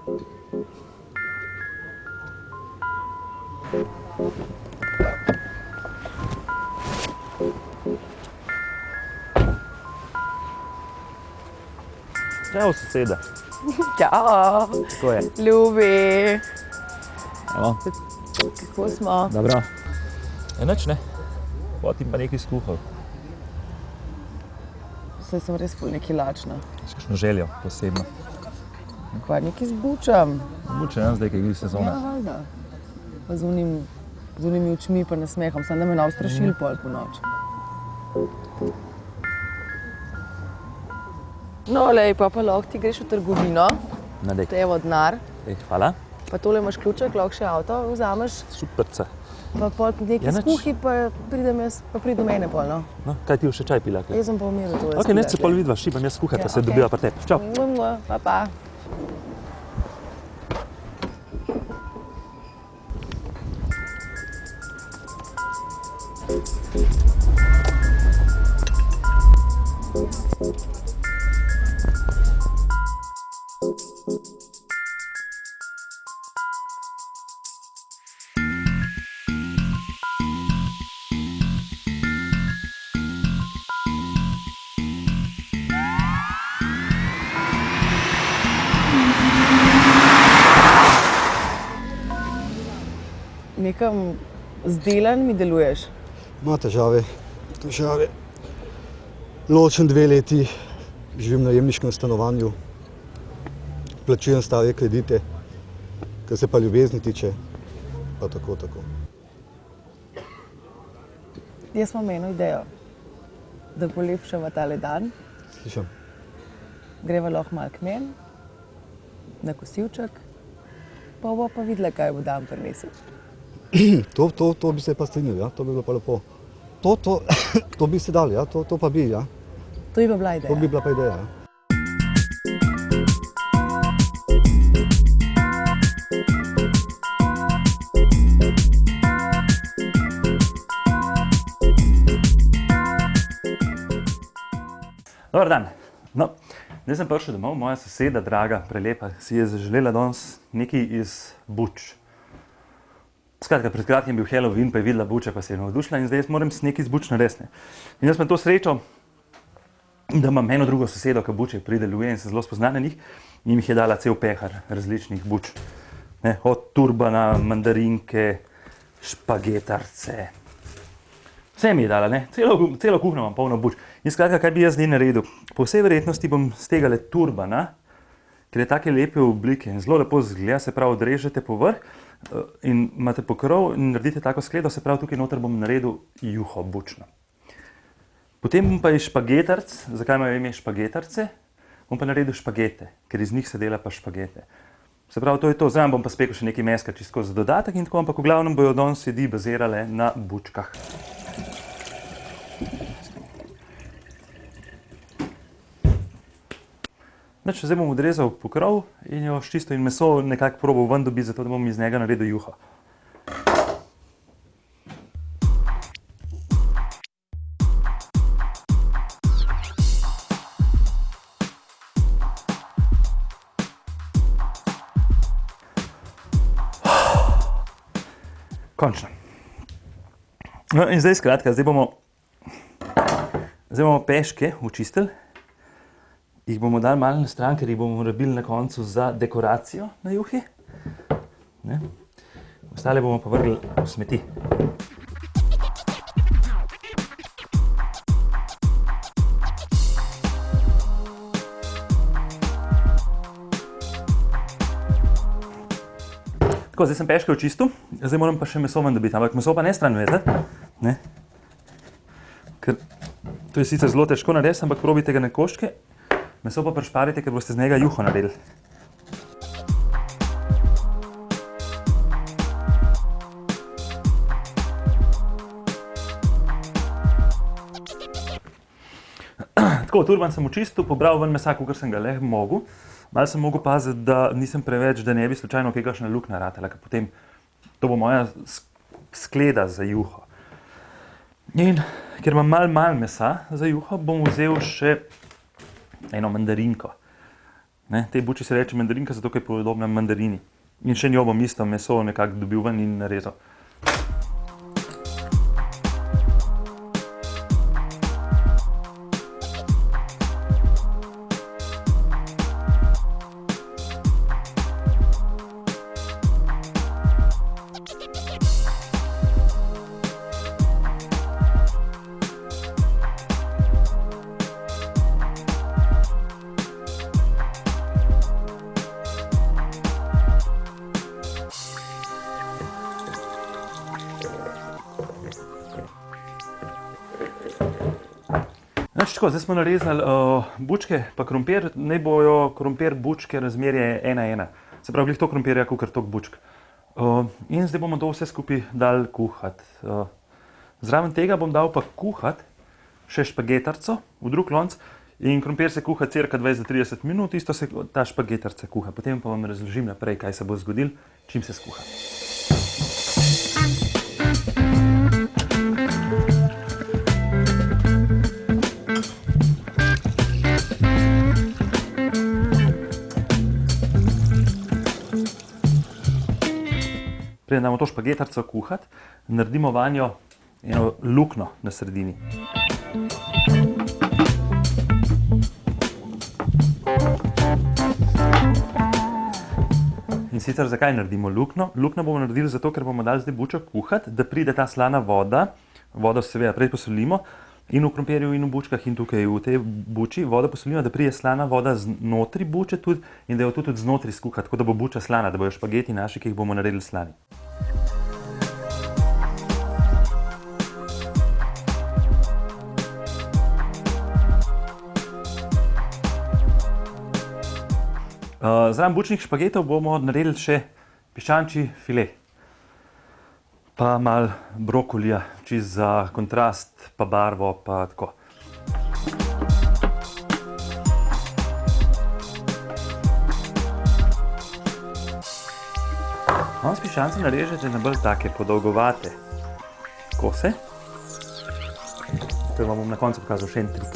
Čau, soseda. Čau, Kako je? ljubi. Evo, Kako smo? dobro. Nič ne. Potem pa nekaj skuhal. Saj sem res ful neki lačna. S kakšno željo posebno. Kva nekaj zbučam. Buče, ne, zdaj, kaj je sezona. Ja, valjda. Pa z unimi očmi pa nasmehom, sem da me nav strašil pol po noč. No, lej, pa lahko ti greš v trgovino, Nadej. evo denar, Hvala. pa tole imaš ključek, lahko še avto vzameš, Superca. pa pol nekaj nič. skuhi, pa pridem jaz, pa pridi do mene pol, no. No, kaj ti boš še čaj pila? Jaz sem pa umiril to. Ok, ne se pol vidva, šibam jaz skuhati, pa se dobiva pri tebi. Čau. Pa pa. Nekam zdelan mi deluješ. Ima težave. Ločen 2 leti, živim v najemniškem stanovanju, plačujem stare kredite, kar se pa ljubezni tiče, pa tako. Jaz imam eno idejo, da polepšava tale dan. Slišam. Greva lahko malo k meni, na kosilček, pa bo pa videla, kaj bo dan prinesel. To bi se pa strinjal, ja? To bi bilo pa lepo. To bi se dali, ja? To pa bi, ja? To bi pa bila ideja. To bi bila pa ideja, ja? Dobar dan. No, zdaj sem prišel domov, moja soseda, draga, prelepa, si je zaželela danes nekaj iz buč. Skratka, pred kratkim je bil Halloween, pa je videla buče, pa se je navdušila in zdaj jaz moram nekaj iz buč narediti. In jaz imam to srečo, da imam eno drugo sosedo, ki buče prideluje in se zelo spozna na njih, in jim je dala cel pehar različnih buč. Ne, od turbana, mandarinke, špagetarce. Vse mi je dala, ne? Celo kuhno imam polno buč. In skratka, kaj bi jaz zdaj naredil? Po vsej verjetnosti bom z tegale turbana, ker je take lepe oblike in zelo lepo zgleda, se pravi, odrežete po vrh in imate pokrov in naredite tako skledo, se pravi, tukaj noter bom naredil juho bučno. Potem bom pa iz špagetarc, zakaj imajo ime špagetarce, bom pa naredil špagete, ker iz njih se dela pa špagete. Se pravi, to je to, zdaj bom pa spekel še nekaj meska čisto za dodatek in tako, ampak v glavnem bojo danes jedi bazirale na bučkah. Zdaj bom odrezal pokrov in jo čisto in meso nekako probal ven dobiti, zato da bom iz njega naredil juho. Končno. No in zdaj skratka, zdaj bomo peške očistili. Jih bomo dali malo na stran, ker jih bomo rabili na koncu za dekoracijo na juhi. Ne? Ostale bomo pa vrgli v smeti. Tako, zdaj sem peške očistil, zdaj moram pa še meso ven dobiti, ampak meso pa ne stran vezati. Ne? Ker to je sicer zelo težko narediti, ampak probajte ga na koščke. Meso pa prešparite, ker boste z njega juho naredili. Tako, turban sem očistil, pobral ven mesa, kakor sem ga le mogel. Malo sem mogel paziti, da nisem preveč, da ne bi slučajno kakšna luknja ratala, ker potem to bo moja skleda za juho. In ker imam malo mesa za juho, bom vzel še eno mandarinko. Ne? Tej buči se reče mandarinka, zato ker je podobna mandarini. In še njo bom isto meso nekako dobil ven in narezal. Tako, zdaj smo narezali bučke pa krompir, naj bojo krompir bučke razmerje 1:1. Se pravi, glih to krompirja, kakor toliko bučk. In zdaj bomo to vse skupaj dali kuhati. Zraven tega bom dal pa kuhati še špagetarco v drug lonec in krompir se kuha cirka 20 do 30 minut, isto se ta špagetarca kuha. Potem pa vam razložim naprej, kaj se bo zgodilo, čim se skuha. Preden damo to špagetarco kuhati, naredimo vanjo eno luknjo na sredini. In sicer zakaj naredimo luknjo? Luknjo bomo naredili zato, ker bomo dali zdaj bučo kuhati, da pride ta slana voda. Vodo seveda prej posolimo in v krompirju in v bučkah in tukaj v tej buči vodo posolimo, da pride slana voda znotri buče tudi in da jo tudi znotri skuha, tako da bo buča slana, da bojo špageti naši, ki jih bomo naredili slani. Zraven bučnih špagetov bomo naredili še piščančji file. Pa malo brokolija, čisto za kontrast, pa barvo, pa tako. S piščancem narežete na bolj take podolgovate kose. To vam bom na koncu pokazal še en trik.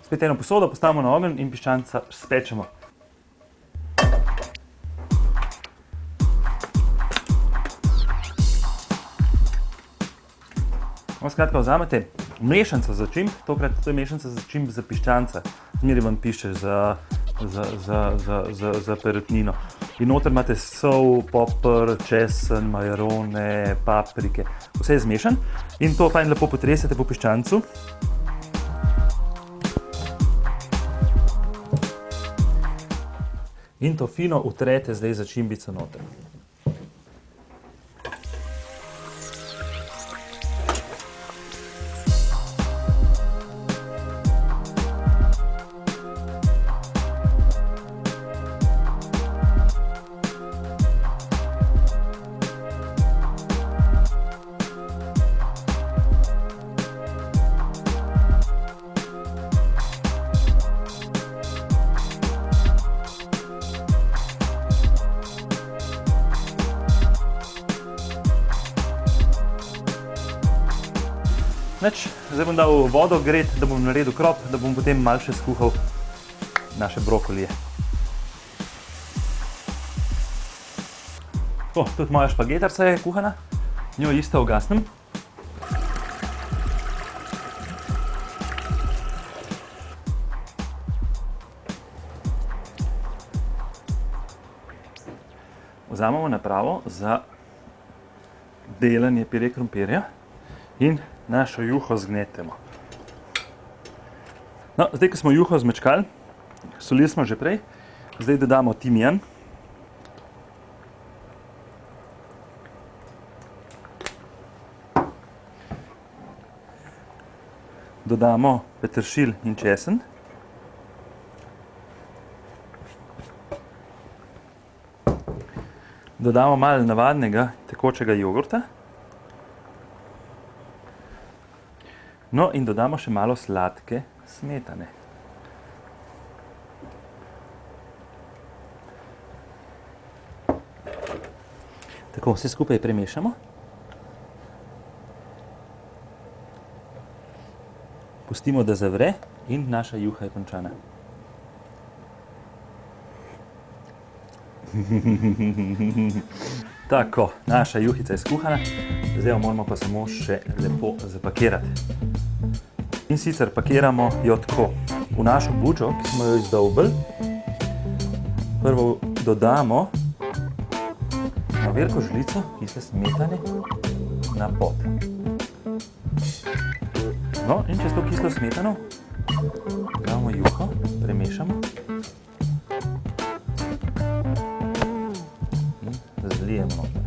Spet eno posodo postavimo na ogenj in piščanca spečemo. Skratka, vzamete mešanico začimb, tokrat to je mešanica začimb za piščanca. Zmeraj vam piše za perutnino. In noter imate sol, poper, česen, majarone, paprike. Vse je zmešan in to fajn lepo potresete po piščancu. In to fino utrete zdaj začimbico noter. Zdaj bom dal vodo greti, da bom naredil krop, da bom potem malo še skuhal naše brokolije. Tako, tudi moja špagetarca je kuhana, njo isto ugasnem. Vzamemo napravo za delanje pire krompirja in našo juho zgnetemo. No, zdaj, ko smo juho zmečkali, solili smo že prej, zdaj dodamo timijan. Dodamo peteršilj in česen. Dodamo malo navadnega tekočega jogurta. No, in dodamo še malo sladke smetane. Tako, vse skupaj premešamo. Pustimo, da zavre in naša juha je končana. Tako, naša juhica je skuhana, zdaj jo moramo pa samo še lepo zapakirati. In sicer pakiramo jo tako. V našo bučo, ki smo jo izdolbili, prvo dodamo na veliko žlico kisle smetane na pod. No, in čez to kislo smetano damo juho, premešamo in zlijemo noter.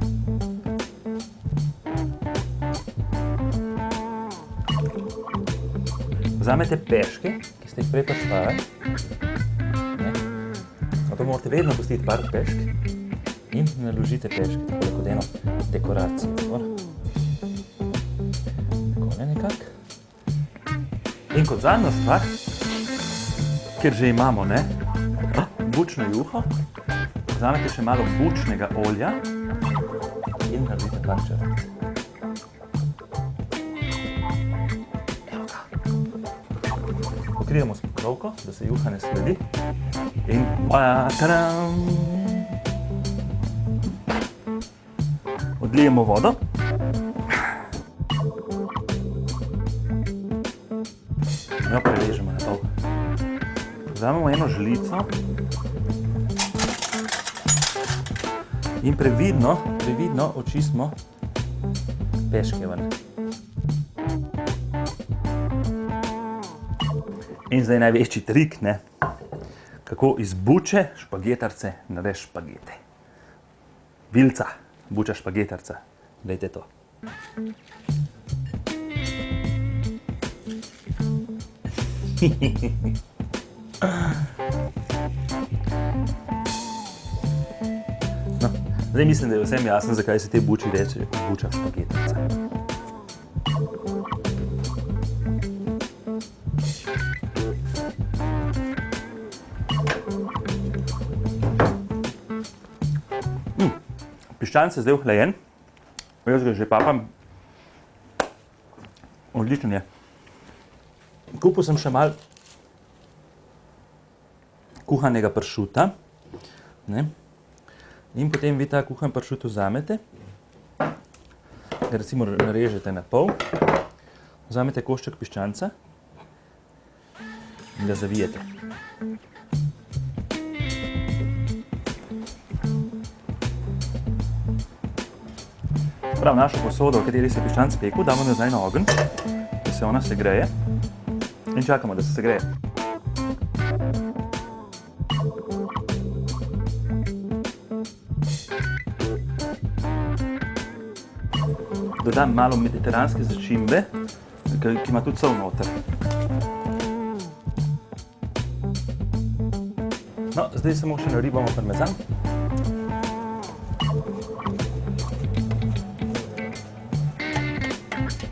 Vzamete peške, ki ste jih prej pršpali. To morate vedno pustiti par pešk in naložite peške tako kot eno dekoracijo. Takole nekako. In kot zadnja stvar, ker že imamo bučno juho, vzamete še malo bučnega olja in naredite par črtic. Pokrijemo s pokrovko, da se juha ne sledi. In tadam! Odlijemo vodo. Jo prerežemo na pol. Vzamemo eno žlico in previdno očistimo peške ven. In zdaj največji trik, kako iz buče špagetarce narediš špagete. Vilca, buča špagetarca. Glejte to. No, zdaj mislim, da je vsem jasno, zakaj se te buči reče buča špagetarca. Piščanc je zdaj ohlajen, jaz ga že papam. Odličen je. Kupil sem še malo kuhanega pršuta. In potem vi ta kuhan pršut vzamete, ga recimo narežete na pol, vzamete košček piščanca in ga zavijete. Prav našo posodo, v kateri se je piščanc pekel, damo nazaj na ogenj, da se ona segreje in čakamo, da se segreje. Dodam malo mediteranske začimbe, ki ima tudi sol noter. No, zdaj samo še naribamo parmezan.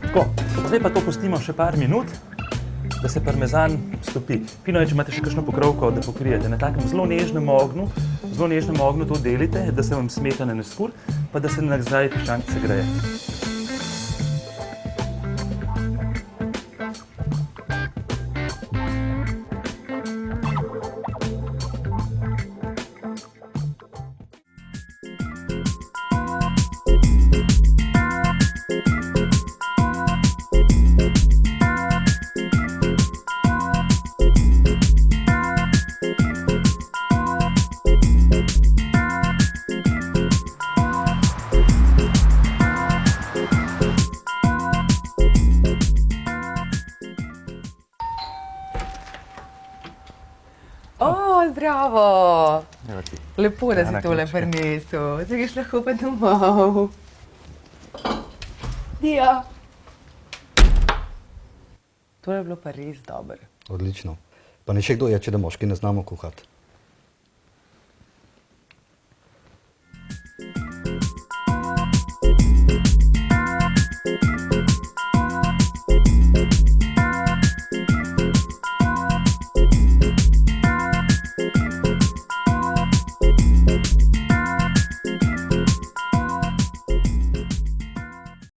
Tako, zdaj pa to pustimo še par minut, da se parmezan stopi. Fino je, če imate še kakšno pokrovko, da pokrijete. Na takem zelo nežnem ognju to delite, da se vam smetana ne skur, pa da se nazaj piščanc segreje. Bravo! Evo ti. Lepo, da si tole prinesel. Zdaj greš lahko pa domov. Dija! To je bilo pa res dobro. Odlično. Pa ne še kdo je, če da moški ne znamo kuhati.